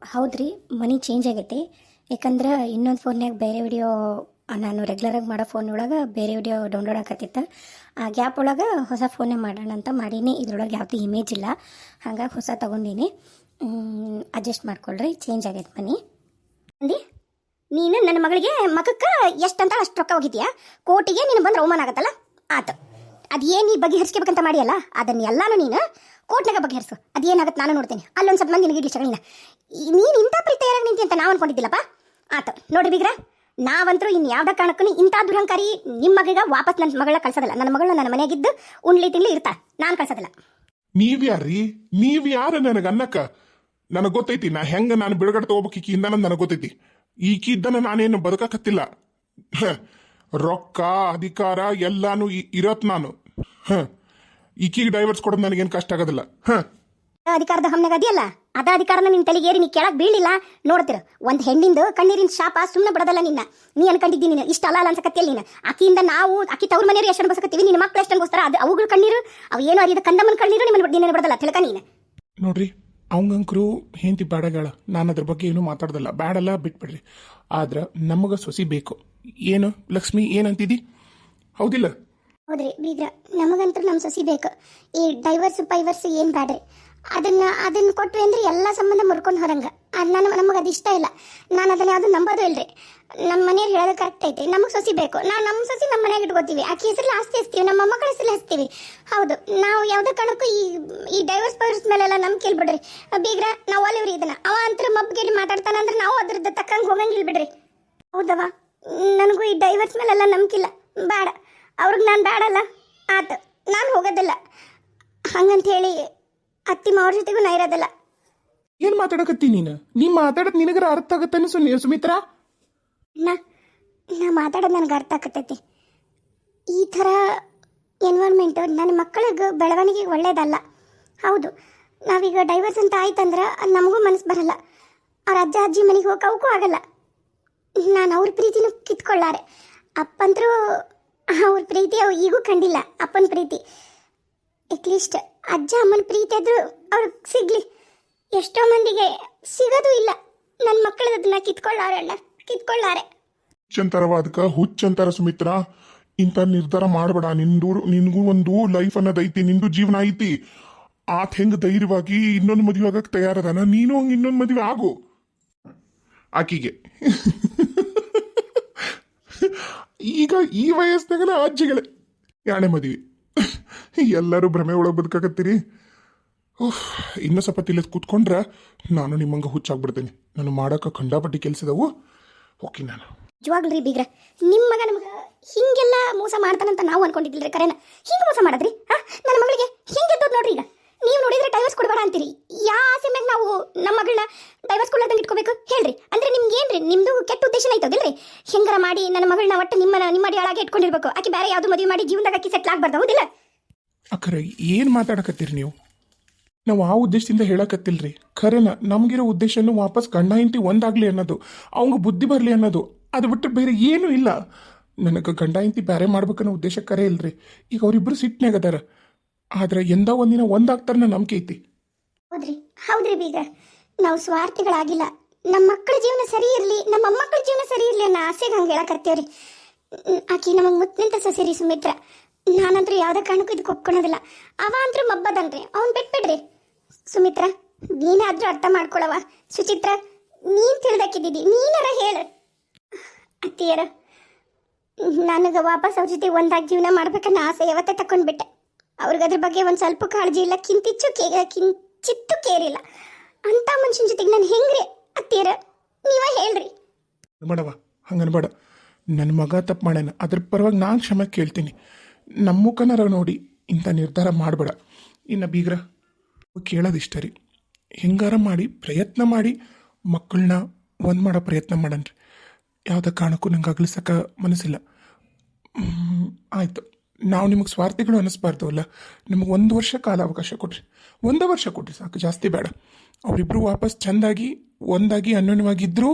ಹೌದ್ರಿ, ಮನಿ ಚೇಂಜ್ ಆಗೈತಿ. ಯಾಕಂದ್ರೆ ಇನ್ನೊಂದು ಫೋನ್ಯಾಗ ಬೇರೆ ವಿಡಿಯೋ, ನಾನು ರೆಗ್ಯುಲರಾಗಿ ಮಾಡೋ ಫೋನ್ ಒಳಗೆ ಬೇರೆ ವಿಡಿಯೋ ಡೌನ್ಲೋಡ್ ಆಗತ್ತಿತ್ತು. ಆ ಗ್ಯಾಪ್ ಒಳಗೆ ಹೊಸ ಫೋನೇ ಮಾಡೋಣ ಅಂತ ಮಾಡೀನಿ. ಇದ್ರೊಳಗೆ ಯಾವುದೂ ಇಮೇಜ್ ಇಲ್ಲ, ಹಾಗಾಗಿ ಹೊಸ ತೊಗೊಂಡೀನಿ. ಅಡ್ಜಸ್ಟ್ ಮಾಡ್ಕೊಳ್ರಿ, ಚೇಂಜ್ ಆಗೈತೆ ಮನಿ. ಅಂದಿ ನೀನು ನನ್ನ ಮಗಳಿಗೆ ಮಗಕ್ಕೆ ಎಷ್ಟಂತ ಅಷ್ಟು ರೊಕ್ಕ ಹೋಗಿದ್ಯಾ? ಕೋಟಿಗೆ ನೀನು ಬಂದ್ರೆ ಅವಮಾನ ಆಗತ್ತಲ್ಲ, ಆತು. ಅದೇನು ನೀ ಬಗೆಹರಿಸ್ಕೋಬೇಕಂತ ಮಾಡಿಯಲ್ಲ, ಅದನ್ನೆಲ್ಲಾನು ನೀನು ಕೋಟ್ನಾಗ ಬಗೆಹರಿಸು. ಅದೇನಾಗತ್ತೆ ನಾನು ನೋಡ್ತೀನಿ. ಅಲ್ಲೊಂದು ಸ್ವಲ್ಪ ಮಂದಿ ನಿನಗೆ ಶಗಳಿನ ನೀನು ಇಂಥ ಪ್ರೀತಿಯಾಗಿ ನಿಂತಿ ಅಂತ ನಾವು ಅನ್ಕೊಂಡಿದ್ದಿಲ್ಲಪ್ಪ. ಆತು ನೋಡ್ರಿ ಬೀಗ್ರ, ನಾವಂತರೂ ಇನ್ನು ಯಾವ್ದ ಕಾರಣಕ್ಕೂ ಇಂಥ ದುರಂಕಾರಿ ನಿಮ್ಮ ಮಗ ವಾಪಸ್ ನನ್ನ ಮಗಳ ಕಳ್ಸೋದಿಲ್ಲ. ನನ್ನ ಮಗಳು ನನ್ನ ಮನೆಯಾಗಿದ್ದು ಉಣ್ಲಿ ತಿನ್ಲಿ ಇರ್ತಾ, ನಾನು ಕಳ್ಸೋದಿಲ್ಲ. ನೀವ್ಯಾರ್ರಿ? ನೀವ್ಯಾರ ನನಗೆ ಅನ್ನಕ್ಕ? ನನಗೆ ಗೊತ್ತೈತಿ ನಾ ಹೆಂಗ ನಾನು ಬಿಡುಗಡೆ ತಗೋಬೇಕು ಈಕಿಯಿಂದ ನನಗೆ ಗೊತ್ತೈತಿ. ಈಕಿ ಇದ್ದನ ನಾನೇನು ಬದುಕಕತ್ತಿಲ್ಲ. ರೊಕ್ಕ ಅಧಿಕಾರ ಎಲ್ಲಾನು ಇರತ್ ನಾನು. ಈಕಿಗೆ ಡೈವರ್ಸ್ ಕೊಡೋದು ನನಗೇನು ಕಷ್ಟ ಆಗೋದಿಲ್ಲ. ಅಧಿಕಾರದ ಹಮ್ನಾಗ ಅದೆಯಲ್ಲ, ಅದ ಅಧಿಕಾರನ ನಿನ್ನ ತಲೆಗೇರಿ ನೀ ಕೆಳಗೆ ಬೀಳಿಲ್ಲ. ನೋಡ್ತಿರ ಒಂದು ಹೆಣ್ಣಿಂದು ಕಣ್ಣೀರಿನ ಶಾಪ ಸುಮ್ಮನೆ ಬಿಡೋದಲ್ಲ ನಿನ್ನ. ನೀ ಅನ್ಕೊಂಡಿದ್ದೀನಿ ನೀನು ಇಷ್ಟ ಅಲ್ಲ ಅನ್ಸಕತ್ತಿಲ್ಲ ನೀನು. ಆಕಿಯಿಂದ ನಾವು ಆಕಿ ತವ್ರ ಮನೆಯವ್ರು ಎಷ್ಟು ಅನ್ಬಸಕತ್ತೀವಿ, ನಿನ್ನ ಮಕ್ಳು ಎಷ್ಟು ಅನ್ಬೋಸ್ತಾರ, ಅದು ಅವುಗಳ ಕಣ್ಣೀರು ಅವು ಏನೋ ಅರಿಯದ ಕಂದಮ್ಮನ ಕಣ್ಣೀರು ನಿಮ್ಮನ್ನು ಬಿಡೋದಲ್ಲ. ತಿಳ್ಕ ನೀನು. ನೋಡ್ರಿ, ಅವಂಗಂಕರು ಹೆಂಡತಿ ಬ್ಯಾಡಗಳ, ನಾನು ಅದ್ರ ಬಗ್ಗೆ ಏನೂ ಮಾತಾಡ್ದಲ್ಲ. ಬ್ಯಾಡಲ್ಲ ಬಿಟ್ಬಿಡ್ರಿ. ಆದ್ರೆ ನಮಗೆ ಸೊಸಿ ಬೇಕು. ಏನು ಲಕ್ಷ್ಮಿ ಏನಂತಿದಿ? ಹೌದಿಲ್ಲ? ಹೌದ್ರಿ ಬೀಗ್ರ, ನಮಗಂತೂ ನಮ್ಮ ಸೊಸಿ ಬೇಕು. ಈ ಡೈವರ್ಸ್ ಪೈವರ್ಸ್ ಏನು ಬ್ಯಾಡ್ರಿ. ಅದನ್ನ ಕೊಟ್ರಿ ಅಂದ್ರೆ ಎಲ್ಲ ಸಂಬಂಧ ಮುರ್ಕೊಂಡು ಹೊರಂಗ. ನಮಗೆ ಅದು ಇಷ್ಟ ಇಲ್ಲ. ನಾನು ಅದನ್ನ ಯಾವುದು ನಂಬೋದು ಇಲ್ರಿ. ನಮ್ಮ ಮನೆಯವ್ರು ಹೇಳೋದು ಕರೆಕ್ಟ್ ಐತಿ. ನಮಗೆ ಸೊಸಿ ಬೇಕು. ನಾವು ನಮ್ಮ ಸೊಸಿ ನಮ್ಮ ಮನೆಯಾಗ ಇಟ್ಕೋತೀವಿ. ಆಕೆ ಹೆಸರಲ್ಲಿ ಆಸ್ತಿ ಹಚ್ತೀವಿ, ನಮ್ಮ ಮೊಮ್ಮಕ್ಕಳ ಹೆಸರಲ್ಲಿ ಹಚ್ತೀವಿ. ಹೌದು, ನಾವು ಯಾವುದೇ ಕಾರಣಕ್ಕೂ ಈ ಡೈವರ್ಸ್ ಪೈವರ್ಸ್ ಮೇಲೆಲ್ಲ ನಂಬಿಕೆ ಇಲ್ಬಿಡ್ರಿ ಬೀಗ್ರ. ನಾವು ಒಲಿವ್ರಿ ಇದನ್ನ. ಅವ ಅಂತೂ ಮಬ್ಗೇಲಿ ಮಾತಾಡ್ತಾನಂದ್ರೆ ನಾವು ಅದ್ರದ್ದು ತಕ್ಕಂಗೆ ಹೋಗಂಗೆ ಇಲ್ಬಿಡ್ರಿ. ಹೌದವ, ನನಗೂ ಈ ಡೈವರ್ಸ್ ಮೇಲೆಲ್ಲ ನಂಬಿಕಿಲ್ಲ. ಬೇಡ, ಅವ್ರಿಗೆ ನಾನು ಬೇಡಲ್ಲ, ಆತು ನಾನು ಹೋಗೋದಿಲ್ಲ. ಹಂಗಂತ ಹೇಳಿ ಅತ್ತಿ ಮಾವ್ರ ಜೊತೆಗೂ ನಾ ಇರೋದಿಲ್ಲ. ಏನ್ ಮಾತಾಡಕತ್ತಿ ನೀನು? ನೀ ಮಾತಾಡೋದು ನಿನಗರ ಅರ್ಥ ಆಗತ್ತೇನು ಸುಮಿತ್ರಾ? ನಾ ಮಾತಾಡೋದು ನನಗೆ ಅರ್ಥ ಆಗತೈತಿ. ಈ ಥರ ಎನ್ವೈರ್ಮೆಂಟು ನನ್ನ ಮಕ್ಕಳಿಗೆ ಬೆಳವಣಿಗೆಗೆ ಒಳ್ಳೇದಲ್ಲ. ಹೌದು, ನಾವೀಗ ಡೈವರ್ಸ್ ಅಂತ ಆಯ್ತಂದ್ರೆ ಅದು ನಮಗೂ ಮನಸ್ಸು ಬರಲ್ಲ. ಅವ್ರ ಅಜ್ಜ ಅಜ್ಜಿ ಮನೆಗೆ ಹೋಗೋಕ್ಕೂ ಆಗಲ್ಲ. ನಾನು ಅವ್ರ ಪ್ರೀತಿನೂ ಕಿತ್ಕೊಳ್ಳಾರೆ. ಅಪ್ಪಂತರೂ ಅವ್ರ ಪ್ರೀತಿ ಅವು ಈಗೂ ಕಂಡಿಲ್ಲ. ಅಪ್ಪನ ಪ್ರೀತಿ ಅಟ್ಲೀಸ್ಟ್ ಅಜ್ಜ ಅಮ್ಮನ ಪ್ರೀತಿ ಆದರೂ ಅವ್ರಿಗೆ ಸಿಗಲಿ. ಎಷ್ಟೋ ಮಂದಿಗೆ ಸಿಗೋದು ಇಲ್ಲ. ನನ್ನ ಮಕ್ಕಳು ಅದನ್ನ ಕಿತ್ಕೊಳ್ಳಾರೆ ಅಣ್ಣ, ಕಿತ್ಕೊಳ್ಳಾರೆ. ಹುಚ್ಚಂತರವಾದಕ ಹುಚ್ಚಂತರ ಸುಮಿತ್ರಾ. ಇಂಥ ನಿರ್ಧಾರ ಮಾಡಬೇಡ. ನಿನ್ಗೂ ಒಂದು ಲೈಫ್ ಅನ್ನೋದೈತಿ, ನಿಂದು ಜೀವನ ಐತಿ. ಆತ ಹೆಂಗ್ ಧೈರ್ಯವಾಗಿ ಇನ್ನೊಂದು ಮದುವೆ ಆಗಕ್ಕೆ ತಯಾರದಾನ, ನೀನು ಹಂಗೆ ಇನ್ನೊಂದು ಮದುವೆ ಆಗು ಆಕಿಗೆ. ಈಗ ಈ ವಯಸ್ಸಿನಾಗನ ಅಜ್ಜಿಗಳೇ ಯಾಣೆ ಮದುವೆ. ಎಲ್ಲರೂ ಭ್ರಮೆ ಒಳಗೆ ಬದುಕಾಕತ್ತೀರಿ. ಇನ್ನೂ ಸ್ವಲ್ಪ ತಿಲ್ಲದ್ ಕೂತ್ಕೊಂಡ್ರೆ ನಾನು ನಿಮ್ಮಂಗೆ ಹುಚ್ಚಾಗ್ಬಿಡ್ತೇನೆ. ನಾನು ಮಾಡೋಕೆ ಖಂಡಾಪಟ್ಟಿ ಕೆಲಸದವು ಓಕೆ. ನಾನು ನಿಜವಾಗ್ರಿ ಬೀಗ್ರ, ನಿಮ್ಮ ಮಗ ನಮ್ಗೆ ಹಿಂಗೆಲ್ಲ ಮೋಸ ಮಾಡ್ತಾನಂತ ನಾವು ಅನ್ಕೊಂಡಿದ್ದಿಲ್ರಿ. ಕರೆನ ಹಿಂಗೆ ಮೋಸ ಮಾಡದ್ರಿ? ನನ್ನ ಮಗಳಿಗೆ ಹಿಂಗೆ ಎದ್ದೋದು ನೋಡ್ರಿ. ಈಗ ನೀವು ನೋಡಿದ್ರೆ ಡೈವರ್ಸ್ ಕೊಡಬೇಡ ಅಂತೀರಿ. ಯಾವ ಆಸೆ ಮ್ಯಾಗ ನಾವು ನಮ್ಮ ಮಗಳನ್ನ ಡೈವರ್ಸ್ ಕೊಡ್ಲಾರ್ದಂಗೆ ಇಟ್ಕೋಬೇಕು ಹೇಳ್ರಿ? ಅಂದ್ರೆ ನಿಮ್ಗೆ ಏನ್ರಿ, ನಿಮ್ದು ಕೆಟ್ಟ ಉದ್ದೇಶ ಐತದಿಲ್ರಿ? ಹೆಂಗಾರ ಮಾಡಿ ನನ್ನ ಮಗಳನ್ನ ಒಟ್ಟು ನಿಮ್ಮ ಅಡಿಯಾಳಾಗೆ ಇಟ್ಕೊಂಡಿರ್ಬೇಕು. ಆಕೆ ಬೇರೆ ಯಾವುದು ಮದುವೆ ಮಾಡಿ ಜೀವನದಾಗ ಆಕಿ ಸೆಟ್ಲ್ ಆಗ್ಬಾರ್ದು. ಹೌದಿಲ್ಲ? ಅಕ್ಕರೆ ಏನು ಮಾತಾಡಕತ್ತೀರಿ ನೀವು? ನಾವು ಆ ಉದ್ದೇಶದಿಂದ ಹೇಳಕತ್ತಿಲ್ರಿ. ಖರೇನ ನಮಗಿರೋ ಉದ್ದೇಶನು ವಾಪಸ್ ಗಂಡ ಹೆಂಡತಿ ಒಂದಾಗ್ಲಿ ಅನ್ನೋದು, ಅವಂಗ ಬುದ್ಧಿ ಬರಲಿ ಅನ್ನೋದು. ಅದು ಬಿಟ್ಟು ಬೇರೆ ಏನೂ ಇಲ್ಲ. ನನಗೆ ಗಂಡ ಹೆಂಡತಿ ಬೇರೆ ಮಾಡ್ಬೇಕನ್ನೋ ಉದ್ದೇಶ ಕರೆ ಇಲ್ರಿ. ಈಗ ಅವರಿಬ್ಬರು ಸಿಟ್ನಾಗದಾರ. ಆದ್ರೆ ಎಂದ ಒಂದಿನ ಒಂದಾಗ್ತಾರ ನಂಬಿಕೆ ಐತಿ. ಹೌದ್ರಿ ಬೀಗ, ನಾವು ಸ್ವಾರ್ಥಿಗಳಾಗಿಲ್ಲ. ನಮ್ಮ ಮಕ್ಕಳ ಜೀವನ ಸರಿ ಇರಲಿ, ನಮ್ಮ ಮೊಮ್ಮಕ್ಕಳ ಜೀವನ ಸರಿ ಇರಲಿ ಅನ್ನೋ ಆಸೆಗೆ ಹಂಗೆ ಹೇಳಕತ್ತೇವ್ರಿ. ಆಕಿ ನಮಗೆ ಮುತ್ತಿನಿಂತ ಸೊಸಿರಿ ಸುಮಿತ್ರ. ನಾನಂತರೂ ಯಾವುದೇ ಕಾರಣಕ್ಕೂ ಇದಕ್ಕೆ ಒಪ್ಕೊಳೋದಿಲ್ಲ. ಅವ ಅಂತರೂ ಮಬ್ಬದನ್ರಿ, ಅವ್ನು ಬಿಟ್ಬಿಡ್ರಿ. ಸುಮಿತ್ರ, ನೀನಾದ್ರೂ ಅರ್ಥ ಮಾಡ್ಕೊಳವ. ಸುಚಿತ್ರ, ನೀನು ತಿಳಿದಾಕಿದ್ದೀವಿ, ನೀನಾರ ಹೇಳು. ಅತ್ತಿಯರ, ನನಗೆ ವಾಪಸ್ ಅವ್ರ ಜೊತೆ ಒಂದಾಗಿ ಜೀವನ ಮಾಡ್ಬೇಕನ್ನೋ ಆಸೆ ಯಾವತ್ತೇ ತಕೊಂಡ್ಬಿಟ್ಟೆ. ಅವ್ರಿಗೆ ಅದ್ರ ಬಗ್ಗೆ ಒಂದು ಸ್ವಲ್ಪ ಕಾಳಜಿ ಇಲ್ಲ, ಕಿಂಚಿತ್ತು ಕೇರಿಲ್ಲ. ಅಂತ ಮನುಷ್ಯನ ಜೊತೆಗೆ ನಾನು ಹೆಂಗ್ರಿ ಅತ್ತಿಯರ? ನೀವ ಹೇಳ್ರಿ. ಬೇಡವ, ಹಂಗನ್ಬೇಡ. ನನ್ನ ಮಗ ತಪ್ಪು ಮಾಡ್ಯಾನ, ಅದ್ರ ಪರವಾಗಿ ನಾನು ಕ್ಷಮೆ ಕೇಳ್ತೀನಿ. ನಮ್ಮ ಮುಖನರ ನೋಡಿ ಇಂಥ ನಿರ್ಧಾರ ಮಾಡಬೇಡ. ಇನ್ನು ಬೀಗ್ರ ಕೇಳೋದಿಷ್ಟ ರೀ, ಹೆಂಗಾರ ಮಾಡಿ ಪ್ರಯತ್ನ ಮಾಡಿ ಮಕ್ಕಳನ್ನ ಒಂದು ಮಾಡೋ ಪ್ರಯತ್ನ ಮಾಡನ್ರಿ. ಯಾವುದೇ ಕಾರಣಕ್ಕೂ ನಂಗೆ ಅಗಲಿಸೋಕೆ ಮನಸ್ಸಿಲ್ಲ. ಆಯಿತು, ನಾವು ನಿಮಗೆ ಸ್ವಾರ್ಥಿಗಳು ಅನ್ನಿಸ್ಬಾರ್ದು ಅಲ್ಲ. ನಿಮಗೆ 1 ವರ್ಷ ಕಾಲಾವಕಾಶ ಕೊಡ್ರಿ. 1 ವರ್ಷ ಕೊಡ್ರಿ ಸಾಕು, ಜಾಸ್ತಿ ಬೇಡ. ಅವರಿಬ್ಬರು ವಾಪಸ್ ಚೆಂದಾಗಿ ಒಂದಾಗಿ ಅನ್ಯೋನ್ಯವಾಗಿದ್ದರೂ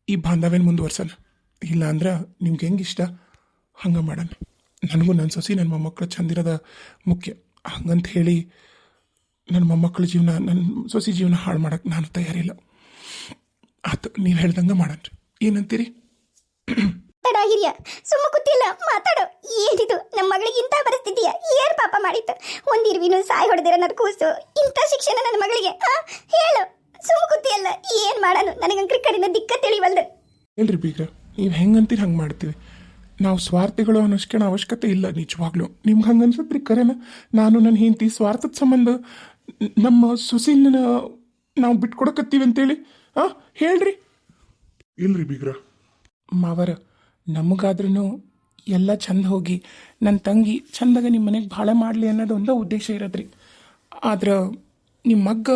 ಈ ಬಾಂಧವ್ಯನ ಮುಂದುವರ್ಸೋಣ. ಇಲ್ಲ ಅಂದ್ರೆ ನಿಮ್ಗೆ ಹೆಂಗೆ ಇಷ್ಟ ಹಂಗೆ ಮಾಡೋಣ. ನನಗೂ ನನ್ನ ಸೊಸಿ ನನ್ನ ಮೊಮ್ಮಕ್ಕಳು ಚಂದಿರೋದ ಮುಖ್ಯ. ಹಂಗಂತ ಹೇಳಿ ನನ್ನ ಮೊಮ್ಮಕ್ಕಳ ಜೀವನ ನನ್ನ ಸೊಸೆ ಜೀವನ ಹಾಳು ಮಾಡೋಕ್ಕೆ ನಾನು ತಯಾರಿಲ್ಲ. ಆತು, ನೀವು ಹೇಳ್ದಂಗೆ ಮಾಡಣ್ರಿ. ಏನಂತೀರಿ? ತಡ ಹಿರಿಯ ಸುಮ್ಮ ಕೂತಿಲ್ಲ, ಮಾತಾಡೋ. ಏನಿದು ನಮ್ಮ ಮಗಳಿಗೆ ಇಂಥ ಪರಿಸ್ಥಿತಿಯ? ಏನ್ ಪಾಪ ಮಾಡಿತ್ತು? ಒಂದಿರ್ವಿನೂ ಸಾಯಿ ಹೊಡೆದಿರ ನನ್ನ ಕೂಸು, ಇಂಥ ಶಿಕ್ಷಣ ನನ್ನ ಮಗಳಿಗೆ? ಹೇಳು, ಸುಮ್ಮ ಕೂತಿಯಲ್ಲ, ಏನ್ ಮಾಡಾನು? ನನಗಂಕ್ರಿ ಕಡೆಯಿಂದ ದಿಕ್ಕ ತಿಳಿವಲ್ದು. ಹೇಳ್ರಿ ಬೀಗ್ರ, ನೀವು ಹೆಂಗಂತೀರಿ ಹಂಗೆ ಮಾಡ್ತೀವಿ. ನಾವು ಸ್ವಾರ್ಥಿಗಳು ಅನ್ನೋಷ್ಕಣ ಅವಶ್ಯಕತೆ ಇಲ್ಲ. ನಿಜವಾಗ್ಲೂ ನಿಮ್ಗೆ ಹಂಗೆ ಅನ್ಸತ್ರಿ? ಕರೆನ ನಾನು ನನ್ನ ಹೆಂಡತಿ ಸ್ವಾರ್ಥದ ಸಂಬಂಧ ನಮ್ಮ ಸೊಸಿನ ನಾವು ಬಿಟ್ಕೊಡಕತ್ತೀವಿ ಅಂತೇಳಿ ಹೇಳ್ರಿ. ಇಲ್ರಿ ಬೀಗ್ರ. ಮಾವರ, ನಮಗಾದ್ರೂ ಎಲ್ಲ ಚಂದ ಹೋಗಿ ನನ್ನ ತಂಗಿ ಚಂದಾಗ ನಿಮ್ಮ ಮನೆಗೆ ಭಾಳ ಮಾಡಲಿ ಅನ್ನೋದು ಒಂದೇ ಉದ್ದೇಶ ಇರೋದ್ರಿ. ಆದ್ರೆ ನಿಮ್ಮ ಮಗ್ಗ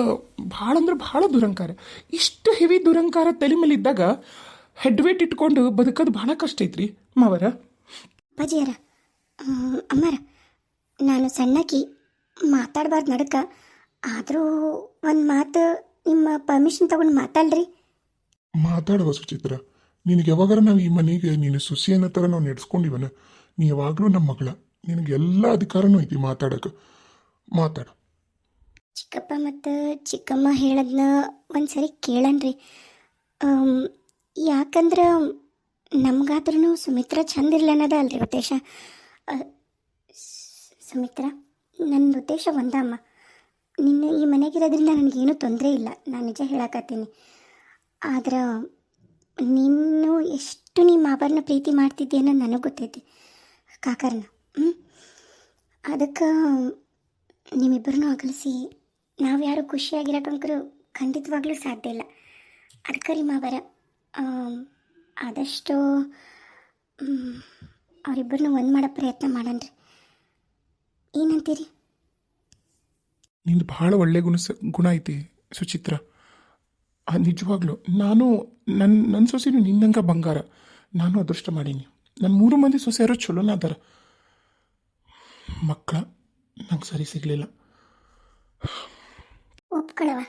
ಭಾಳ ಅಂದ್ರೆ ಭಾಳ ದುರಂಕಾರ. ಇಷ್ಟು ಹೆವಿ ದುರಂಕಾರ ತಲೆ ಮೇಲೆ ಇದ್ದಾಗ ಹೆಡ್ ವೇಟ್ ಇಟ್ಕೊಂಡು ಬದುಕೋದು ಭಾಳ ಕಷ್ಟ ಐತ್ರಿ ಮಾವರ. ಅಪ್ಪಾಜಿಯರ, ಅಮ್ಮರ, ನಾನು ಸಣ್ಣಕಿ ಮಾತಾಡಬಾರ್ದು ನಡಕ. ಆದರೂ ಒಂದು ಮಾತು ನಿಮ್ಮ ಪರ್ಮಿಷನ್ ತಗೊಂಡು ಮಾತಾಡ್ರಿ. ಮಾತಾಡುವ ಸುಚಿತ್ರ, ನಿನಗೆ ಯಾವಾಗಾರ ನಾವು ಈ ಮನೆಗೆ ನೀನು ಸುಸಿ ಅನ್ನೋ ಥರ ನಾವು ನಡೆಸ್ಕೊಂಡಿವನ? ನೀ ಯಾವಾಗಲೂ ನಮ್ಮ ಮಗಳ, ನಿನಗೆ ಎಲ್ಲ ಅಧಿಕಾರನೂ ಐತಿ ಮಾತಾಡೋಕೆ. ಮಾತಾಡು. ಚಿಕ್ಕಪ್ಪ ಮತ್ತು ಚಿಕ್ಕಮ್ಮ ಹೇಳೋದನ್ನ ಒಂದ್ಸರಿ ಕೇಳನ್ರಿ. ಯಾಕಂದ್ರೆ ನಮ್ಗಾದ್ರೂ ಸುಮಿತ್ರ ಚಂದ ಇರಲಿ ಅನ್ನೋದ ಅಲ್ರಿ ಉದ್ದೇಶ. ಸುಮಿತ್ರ, ನನ್ನ ಉದ್ದೇಶ ಒಂದಮ್ಮ. ನಿನ್ನ ಈ ಮನೆಗಿರೋದ್ರಿಂದ ನನಗೇನು ತೊಂದರೆ ಇಲ್ಲ, ನಾನು ನಿಜ ಹೇಳಕತ್ತೀನಿ. ಆದ್ರೆ ನೀನು ಎಷ್ಟು ನಿಮ್ಮ ಮಾವರನ್ನ ಪ್ರೀತಿ ಮಾಡ್ತಿದ್ದೆ ಅನ್ನೋದು ನನಗೆ ಗೊತ್ತೈತಿ, ಕಾಕರನ್ನ. ಅದಕ್ಕೆ ನಿಮ್ಮಿಬ್ಬರನ್ನೂ ಅಗಲಿಸಿ ನಾವು ಯಾರು ಖುಷಿಯಾಗಿರೋಕಂಕರು ಖಂಡಿತವಾಗ್ಲೂ ಸಾಧ್ಯ ಇಲ್ಲ. ಅದಕ್ಕೆ ರೀ ಮಾವರ, ಆದಷ್ಟು ಅವರಿಬ್ಬರನ್ನೂ ಒಂದು ಮಾಡೋ ಪ್ರಯತ್ನ ಮಾಡಣ್ರಿ. ಏನಂತೀರಿ? ನಿಂದು ಭಾಳ ಒಳ್ಳೆ ಗುಣ ಐತಿ ಸುಚಿತ್ರ. ನಿಜವಾಗ್ಲೂ ನಾನು ನನ್ನ ಸೊಸೆನು ನಿನ್ನಂಗ ಬಂಗಾರ. ನಾನು ಅದೃಷ್ಟ ಮಾಡೀನಿ. ನನ್ನ 3 ಮಂದಿ ಸೊಸೆಯರು ಚಲೋನ ಅದಾರ. ಮಕ್ಕಳ ನಂಗೆ ಸರಿ ಸಿಗಲಿಲ್ಲ. ಒಪ್ಕೊಳವ,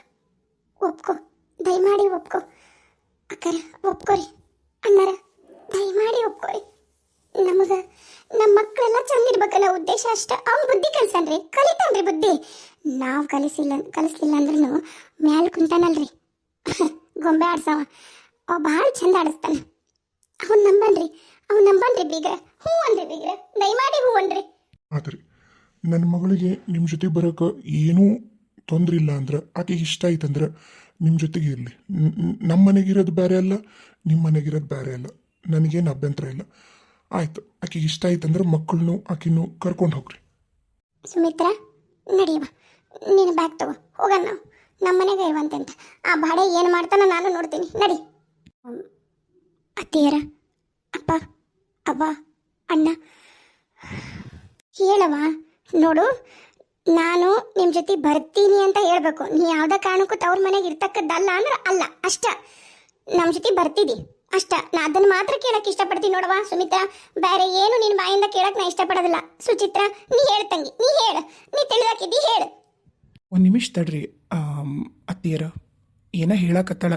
ಒಪ್ಕೊ, ದಯಮಾಡಿ ಒಪ್ಕೊ. ಅಕ್ಕರ ಒಪ್ಕೊರಿ, ಅಣ್ಣರ ದಯಮಾಡಿ ಒಪ್ಕೊರಿ. ನಮಗೆ ನಮ್ಮ ಮಕ್ಕಳೆಲ್ಲ ಚಂದ ಇರ್ಬೇಕಲ್ಲ ಉದ್ದೇಶ ಅಷ್ಟ. ಅವ್ನು ಬುದ್ಧಿ ಕಲ್ಸನ್ರಿ, ಕಲಿತಾನ್ರಿ ಬುದ್ಧಿ. ನಾವು ಕಲಿಸ್ಲಿಲ್ಲ ಅಂದ್ರೂ ಮ್ಯಾಲ ಕುಂತಾನಲ್ರಿ ಗೊಂಬೆ ಆಡ್ಸವ, ಅವ ಭಾಳ ಚಂದ ಆಡಿಸ್ತಾನ. ಅವ್ನು ನಂಬನ್ರಿ ಬೀಗ್ರ. ಹ್ಞೂ ಅನ್ರಿ ಬೀಗ್ರ, ದಯಮಾಡಿ ಹ್ಞೂ ಅನ್ರಿ. ಆದರೆ ನನ್ನ ಮಗಳಿಗೆ ನಿಮ್ಮ ಜೊತೆ ಬರೋಕೆ ಏನೂ ತೊಂದರೆ ಇಲ್ಲ ಅಂದ್ರೆ, ಆಕೆಗೆ ಇಷ್ಟ ಆಯ್ತಂದ್ರೆ ನಿಮ್ಮ ಜೊತೆಗೆ ಇರಲಿ. ನಮ್ಮ ಮನೆಗಿರೋದು ಬೇರೆ ಅಲ್ಲ, ನಿಮ್ಮ ಮನೆಗಿರೋದು ಬೇರೆ ಅಲ್ಲ. ನನಗೇನು ಅಭ್ಯಂತರ ಇಲ್ಲ. ಆಯಿತು, ಆಕೆಗೆ ಇಷ್ಟ ಆಯ್ತಂದ್ರೆ ಮಕ್ಕಳನ್ನು ಆಕಿನೂ ಕರ್ಕೊಂಡು ಹೋಗ್ರಿ. ಸುಮಿತ್ರ, ನಡಿಯವ, ನೀನು ಬ್ಯಾಗ್ ತಗೋ, ಹೋಗೋಣ ನಾವು. ನಮ್ಮ ಮನೆಗೆ ಇರುವಂತೆ ಅಂತ ಆ ಬಾಡೆ ಏನು ಮಾಡ್ತಾನೋ ನಾನು ನೋಡ್ತೀನಿ. ನಡಿ. ಅತ್ತಿಯರ, ಅಪ್ಪ, ಅವ್ವ, ಅಣ್ಣ, ಹೇಳವ. ನೋಡು, ನಾನು ನಿಮ್ಮ ಜೊತೆ ಬರ್ತೀನಿ ಅಂತ ಹೇಳ್ಬೇಕು. ನೀ ಯಾವುದೇ ಕಾರಣಕ್ಕೂ ತವ್ರ ಮನೆಗೆ ಇರ್ತಕ್ಕದ್ದಲ್ಲ ಅಂದ್ರೆ ಅಲ್ಲ, ಅಷ್ಟ. ನಮ್ಮ ಜೊತೆ ಬರ್ತಿದ್ದಿ ಅಷ್ಟ. ನಾ ಅದನ್ನು ಮಾತ್ರ ಕೇಳಕ್ಕೆ ಇಷ್ಟಪಡ್ತೀನಿ ನೋಡವ ಸುಮಿತ್ರ. ಬೇರೆ ಏನು ನಿನ್ನ ಬಾಯಿಂದ ಕೇಳಕ್ಕೆ ನಾ ಇಷ್ಟಪಡೋದಿಲ್ಲ. ಸುಚಿತ್ರ, ನೀ ಹೇಳ್ತಂಗಿ, ನೀ ಹೇಳು, ನೀ ತಿಳಿದಾಕಿದ್ದಿ ಹೇಳು. ಒಂದು ನಿಮಿಷ ತಡ್ರಿ ಅತ್ತಿಯರ, ಏನೋ ಹೇಳಕತ್ತಾಳ.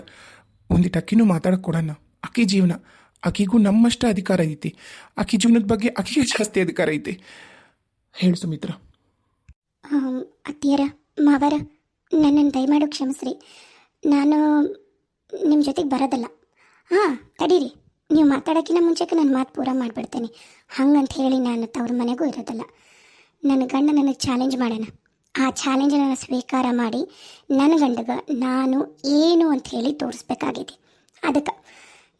ಒಂದಿಟ್ಟು ಅಕ್ಕಿನೂ ಮಾತಾಡಕ್ಕೆ ಕೊಡೋಣ. ಅಕ್ಕಿ ಜೀವನ, ಆಕಿಗೂ ನಮ್ಮಷ್ಟ ಅಧಿಕಾರ ಐತಿ. ಆಕಿ ಜೀವನದ ಬಗ್ಗೆ ಆಕಿಗೆ ಜಾಸ್ತಿ ಅಧಿಕಾರ ಐತಿ. ಹೇಳು ಸುಮಿತ್ರ. ಅತ್ತಿಯರ, ಮಾವರ, ನನ್ನನ್ನು ದಯಮಾಡು ಕ್ಷಮಿಸ್ರಿ. ನಾನು ನಿಮ್ಮ ಜೊತೆಗೆ ಬರೋದಲ್ಲ. ತಡೀರಿ, ನೀವು ಮಾತಾಡೋಕ್ಕಿಂತ ಮುಂಚೆಗೆ ನಾನು ಮಾತು ಪೂರ ಮಾಡಿಬಿಡ್ತೇನೆ. ಹಂಗಂತ ಹೇಳಿ ನಾನು ತವ್ರ ಮನೆಗೂ ಇರೋದಲ್ಲ. ನನ್ನ ಗಂಡ ನನಗೆ ಚಾಲೆಂಜ್ ಮಾಡೋಣ. ಆ ಚಾಲೆಂಜನ್ನು ಸ್ವೀಕಾರ ಮಾಡಿ ನನ್ನ ಗಂಡಗೆ ನಾನು ಏನು ಅಂತ ಹೇಳಿ ತೋರಿಸ್ಬೇಕಾಗಿದೆ. ಅದಕ್ಕೆ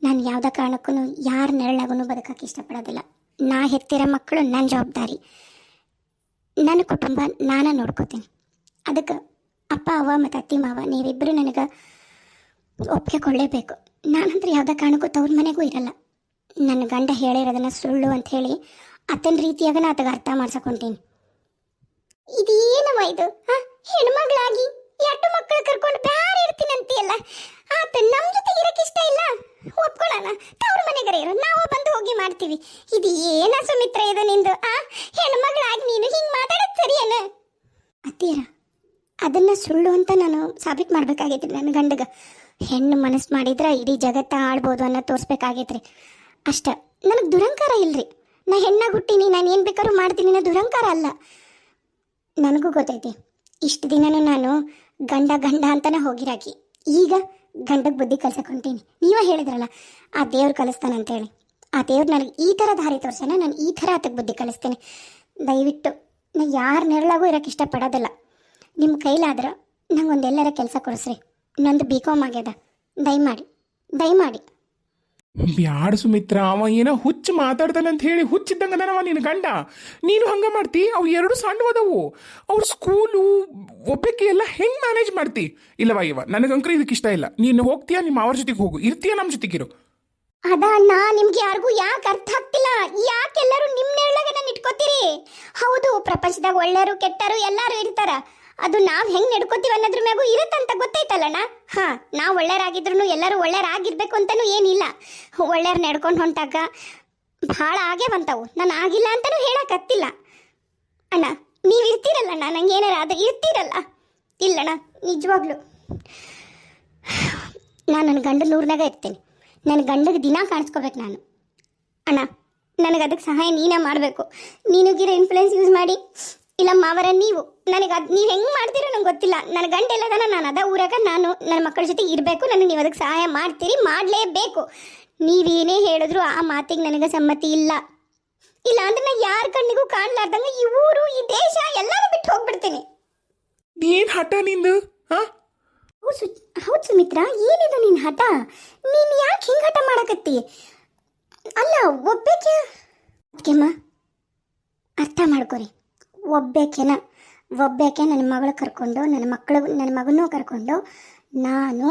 ನಾನು ಯಾವುದೇ ಕಾರಣಕ್ಕೂ ಯಾರ ನೆರಳಾಗೂ ಬದುಕಕ್ಕೆ ಇಷ್ಟಪಡೋದಿಲ್ಲ. ನಾ ಹೆತ್ತಿರೋ ಮಕ್ಕಳು ನನ್ನ ಜವಾಬ್ದಾರಿ, ನನ್ನ ಕುಟುಂಬ ನಾನು ನೋಡ್ಕೋತೀನಿ. ಅದಕ್ಕೆ ಅಪ್ಪ ಅವ್ವ ಮತ್ತು ಅತ್ತಿ ಮಾವ ನೀವಿಬ್ಬರು ನನಗೆ ಒಪ್ಪಿಗೆ ಕೊಳ್ಳೇಬೇಕು. ನಾನಂದ್ರೆ ಯಾವುದೇ ಕಾರಣಕ್ಕೂ ತವ್ರ ಮನೆಗೂ ಇರಲ್ಲ. ನನ್ನ ಗಂಡ ಹೇಳಿರೋದನ್ನು ಸುಳ್ಳು ಅಂತ ಹೇಳಿ ಅತ್ತನ ರೀತಿಯಾಗ ನಾ ಆತಗೆ ಅರ್ಥ ಮಾಡ್ಸಕೊಂತೀನಿ. ಇದೇನವ ಇದು? ಹೆಣ್ಮಗಳಾಗಿ 2 ಮಕ್ಕಳು ಕರ್ಕೊಂಡು ಬ್ಯಾರೆ ಇರ್ತೀನಂತೀಯಲ್ಲ, ಆತ ನಮ್ಮ ಜೊತೆ ಇರಕ್ಕೆ ಇಷ್ಟ ಇಲ್ಲ, ಒಪ್ಕೊಳ್ಳೋಣ. ತವ್ರ ಮನೆಗರ ಇರೋ, ನಾವು ಬಂದು ಹೋಗಿ ಮಾಡ್ತೀವಿ. ಇದು ಏನ ಸುಮಿತ್ರ ಇದು ನಿಂದು? ಹೆಣ್ಮಗಳಾಗಿ ನೀನು ಹಿಂಗೆ ಮಾತಾಡೋದು ಸರಿಯೇನ? ಅತ್ತೀರ, ಅದನ್ನ ಸುಳ್ಳು ಅಂತ ನಾನು ಸಾಬೀತು ಮಾಡ್ಬೇಕಾಗೈತ್ರಿ ನನ್ನ ಗಂಡಗ. ಹೆಣ್ಣು ಮನಸ್ಸು ಮಾಡಿದ್ರೆ ಇಡೀ ಜಗತ್ತ ಆಳ್ಬೋದು ಅನ್ನೋ ತೋರಿಸ್ಬೇಕಾಗೈತ್ರಿ ಅಷ್ಟ. ನನಗೆ ದುರಂಕಾರ ಇಲ್ರಿ. ನಾ ಹೆಣ್ಣಾಗಿ ಹುಟ್ಟೀನಿ, ನಾನು ಏನು ಬೇಕಾದ್ರೂ ಮಾಡ್ತೀನಿ ಅನ್ನೋ ದುರಂಕಾರ ಅಲ್ಲ. ನನಗೂ ಗೊತ್ತೈತಿ ಇಷ್ಟು ದಿನನೂ ನಾನು ಗಂಡ ಗಂಡ ಅಂತಲೇ ಹೋಗಿರಾಕಿ, ಈಗ ಗಂಡಗೆ ಬುದ್ಧಿ ಕಲ್ಸಕೊಂತೀನಿ. ನೀವೇ ಹೇಳಿದ್ರಲ್ಲ ಆ ದೇವ್ರು ಕಲಿಸ್ತಾನಂತೇಳಿ, ಆ ದೇವ್ರು ನನಗೆ ಈ ಥರ ದಾರಿ ತೋರ್ಸೋಣ, ನಾನು ಈ ಥರ ಆತಕ್ಕೆ ಬುದ್ಧಿ ಕಲಿಸ್ತೇನೆ. ದಯವಿಟ್ಟು ನಾ ಯಾರ ನೆರಳಾಗೂ ಇರೋಕ್ಕೆ ಇಷ್ಟಪಡೋದಿಲ್ಲ. ನಿಮ್ಮ ಕೈಲಾದ್ರೆ ನಂಗೊಂದು ಎಲ್ಲರ ಕೆಲಸ ಕೊಡಿಸ್ರಿ. ನಂದು BCom ಆಗ್ಯದ, ದಯಮಾಡಿ. ಬ್ಯಾಡ ಸುಮಿತ್ರ, ಅವ ಏನೋ ಹುಚ್ಚು ಮಾತಾಡ್ತಾನಂತ ಹೇಳಿ ಹುಚ್ಚಿದ್ದಂಗ ಅವ ನಿನ್ನ ಗಂಡ. ನೀನು ಹಂಗ ಮಾಡ್ತಿ? ಅವು ಎರಡು ಸಣ್ಣವದವು, ಅವ್ರ ಸ್ಕೂಲು ಒಬ್ಬಕ್ಕೆ ಎಲ್ಲ ಹೆಂಗ್ ಮ್ಯಾನೇಜ್ ಮಾಡ್ತಿ? ಇಲ್ಲವಾ ಇವ ನನಗಂಕರು ಇದಕ್ಕೆ ಇಷ್ಟ ಇಲ್ಲ. ನೀನು ಹೋಗ್ತೀಯಾ ನಿಮ್ಮ ಅವ್ರ ಜೊತೆಗೆ ಹೋಗು, ಇರ್ತೀಯ ನಮ್ಮ ಜೊತೆಗಿರು. ಅದ ಅಣ್ಣ, ನಿಮ್ಗೆ ಯಾರಿಗೂ ಯಾಕೆ ಅರ್ಥ ಆಗ್ತಿಲ್ಲ? ಯಾಕೆಲ್ಲರೂ ನಿಮ್ಮ ನೆರಳಾಗ ನಾನು ಇಟ್ಕೋತೀರಿ? ಹೌದು, ಪ್ರಪಂಚದಾಗ ಒಳ್ಳೆಯರು ಕೆಟ್ಟರು ಎಲ್ಲರೂ ಇರ್ತಾರ. ಅದು ನಾವು ಹೆಂಗೆ ನಡ್ಕೋತೀವಿ ಅನ್ನೋದ್ರ ಮ್ಯಾಗೂ ಇರುತ್ತಂತ ಗೊತ್ತೈತಲ್ಲಣ್ಣ. ಹಾಂ, ನಾವು ಒಳ್ಳೆಯರಾಗಿದ್ರು ಎಲ್ಲರೂ ಒಳ್ಳೆಯರಾಗಿರ್ಬೇಕು ಅಂತಲೂ ಏನಿಲ್ಲ. ಒಳ್ಳೆಯರು ನಡ್ಕೊಂಡು ಹೊಂಟಾಗ ಭಾಳ ಆಗೇವಂತವು. ನಾನು ಆಗಿಲ್ಲ ಅಂತಲೂ ಹೇಳಕತ್ತಿಲ್ಲ ಅಣ್ಣ. ನೀವು ಇರ್ತೀರಲ್ಲಣ್ಣ, ನಂಗೆ ಏನಾರ ಅದು ಇರ್ತೀರಲ್ಲ. ಇಲ್ಲಣ್ಣ, ನಿಜವಾಗ್ಲು ನಾನು ನನ್ನ ಗಂಡನ ಊರಿನಾಗ ಇರ್ತೀನಿ. ನನ್ನ ಗಂಡಗೆ ದಿನ ಕಾಣಿಸ್ಕೋಬೇಕು ನಾನು. ಅಣ್ಣ, ನನಗೆ ಅದಕ್ಕೆ ಸಹಾಯ ನೀನೇ ಮಾಡಬೇಕು. ನೀನುಗಿರೋ ಇನ್ಫ್ಲುಯೆನ್ಸ್ ಯೂಸ್ ಮಾಡಿ, ಇಲ್ಲ ಮಾವರ ನೀವು ನನಗೆ ಅದು ನೀವು ಹೆಂಗೆ ಮಾಡ್ತೀರೋ ನಂಗೆ ಗೊತ್ತಿಲ್ಲ. ನನ್ನ ಗಂಡ ಎಲ್ಲದಾನ, ನಾನು ಅದ ಊರಾಗ ನಾನು ನನ್ನ ಮಕ್ಕಳ ಜೊತೆ ಇರಬೇಕು. ನನಗೆ ನೀವು ಅದಕ್ಕೆ ಸಹಾಯ ಮಾಡ್ತೀರಿ, ಮಾಡಲೇಬೇಕು. ನೀವೇನೇ ಹೇಳಿದ್ರು ಆ ಮಾತಿಗೆ ನನಗೆ ಸಮ್ಮತಿ ಇಲ್ಲ. ಇಲ್ಲ ಅಂದ್ರೆ ನಾನು ಯಾರ ಕಣ್ಣಿಗೂ ಕಾಣಲಾರ್ದಂಗೆ ಈ ಊರು, ಈ ದೇಶ ಎಲ್ಲರೂ ಬಿಟ್ಟು ಹೋಗ್ಬಿಡ್ತೀನಿ. ಏನ್ ಹಠ ನಿಂದು? ಹೌದು ಸುಮಿತ್ರ, ಏನಿದು ನಿನ್ನ ಹಠ? ನೀನು ಯಾಕೆ ಹಿಂಗೆ ಹಠ ಮಾಡಕತ್ತಿ? ಅಲ್ಲ, ಒಬ್ಬೇಕೆಮ್ಮ ಅರ್ಥ ಮಾಡ್ಕೊರಿ. ಒಬ್ಬೇಕೆ ನನ್ನ ಮಗಳು ಕರ್ಕೊಂಡು, ನನ್ನ ಮಗನೂ ಕರ್ಕೊಂಡು ನಾನು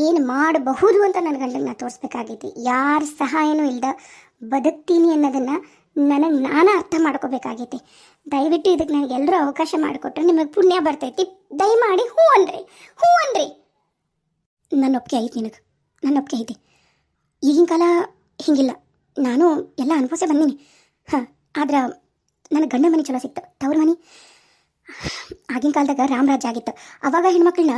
ಏನು ಮಾಡಬಹುದು ಅಂತ ನನ್ನ ಗಂಡಗೆ ನಾನು ತೋರಿಸ್ಬೇಕಾಗೈತಿ. ಯಾರ ಸಹಾಯನೂ ಇಲ್ದ ಬದುಕ್ತೀನಿ ಅನ್ನೋದನ್ನು ನಾನೇ ಅರ್ಥ ಮಾಡ್ಕೋಬೇಕಾಗೈತಿ. ದಯವಿಟ್ಟು ಇದಕ್ಕೆ ನನಗೆ ಎಲ್ಲರೂ ಅವಕಾಶ ಮಾಡಿಕೊಟ್ರೆ ನಿಮಗೆ ಪುಣ್ಯ ಬರ್ತೈತಿ. ದಯಮಾಡಿ ಹ್ಞೂ ಅನ್ರಿ. ನನ್ನ ಒಪ್ಪಿಗೆ ಐತಿ, ನನ್ನ ಒಪ್ಪಿಗೆ ಐತಿ. ಈಗಿನ ಕಾಲ ಹಿಂಗಿಲ್ಲ, ನಾನು ಎಲ್ಲ ಅನುಭವಿಸೇ ಬಂದೀನಿ. ಹಾಂ, ಆದ್ರೆ ನನಗೆ ಗಂಡ ಮನೆ ಚಲೋ ಸಿಕ್ತು, ತವ್ರ ಮನೆ. ಆಗಿನ ಕಾಲದಾಗ ರಾಮರಾಜ್ಯ ಆಗಿತ್ತು. ಅವಾಗ ಹೆಣ್ಮಕ್ಳನ್ನ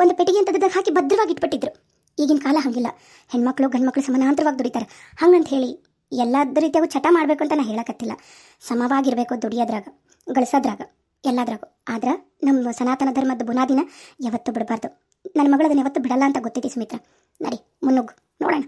ಒಂದು ಪೆಟ್ಟಿಗೆ ಅಂತದಾಗ ಹಾಕಿ ಭದ್ರವಾಗಿ ಇಟ್ಬಿಟ್ಟಿದ್ರು. ಈಗಿನ ಕಾಲ ಹಾಗಿಲ್ಲ, ಹೆಣ್ಮಕ್ಳು ಗಂಡ್ಮಕ್ಳು ಸಮಾನಾಂತರವಾಗಿ ದುಡಿತಾರೆ. ಹಂಗಂತ ಹೇಳಿ ಎಲ್ಲದ ರೀತಿಯಾಗೂ ಚಟ ಮಾಡಬೇಕು ಅಂತ ನಾನು ಹೇಳಕತ್ತಿಲ್ಲ. ಸಮವಾಗಿರಬೇಕು, ದುಡಿಯೋದ್ರಾಗ, ಗಳಿಸೋದ್ರಾಗ, ಎಲ್ಲದ್ರಾಗೂ. ಆದ್ರೆ ನಮ್ಮ ಸನಾತನ ಧರ್ಮದ ಬುನಾದಿನ ಯಾವತ್ತೂ ಬಿಡಬಾರ್ದು. ನನ್ನ ಮಗಳದನ್ನ ಯಾವತ್ತೂ ಬಿಡಲ್ಲ ಅಂತ ಗೊತ್ತೈತಿ ಸುಮಿತ್ರ. ನಡಿ, ಮುನ್ನುಗ್ಗು, ನೋಡೋಣ.